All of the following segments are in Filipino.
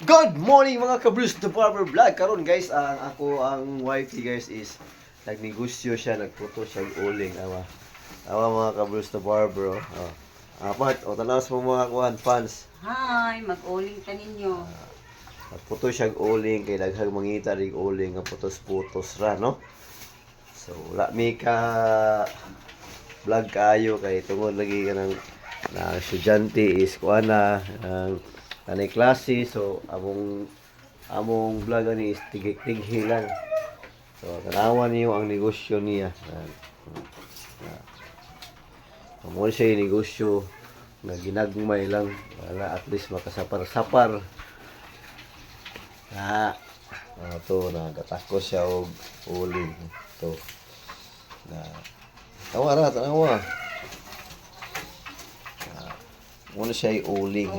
Good morning mga ka-Bruce the Barber Vlog. Karon guys, ang wifey guys is nagnegosyo siya, nagputo siya ng uling. Awa mga ka-Bruce the Barber. Apat, tanaw sa mga kuhan fans. Hi, mag-uling ka ninyo. Nagputo siya ng uling kay daghang mangita ring uling nga putos-putos ra, no? So wala mi ka vlog kayo kay tungod lagi ka ng na estudyante is kuan na kanay klase, so among vlog ani is tighi lang. So tanawan niyo ang negosyo niya. Mo siya yung negosyo nga ginagmay lang wala at least makasapar-sapar. To nagatakos siya og uling to. Tawa. Muna siya yung uling.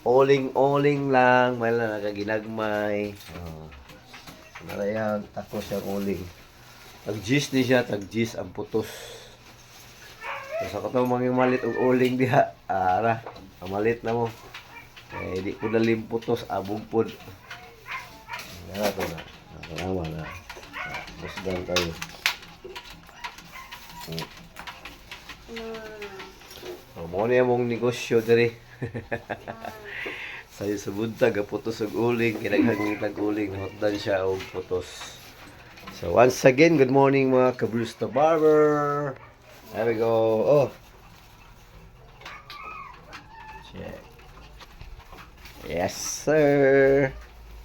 Uling lang, may lang nakaginagmay. Narayang takos siya uling. Tag-gis ni siya, tag-gis ang putos. So, sa katong mga malit og uling diha, malit na mo. Di ko dalim putos, abog pod. Ito na. Nakalawa na. Busgan tayo. Mo niya mong negosyo diri. Sayo sa buntag putos og uling, kinaghangit ng uling, hotdan siya og putos. So once again, good morning mga ka-Bruce the Barber. There we go. Check. Yes sir.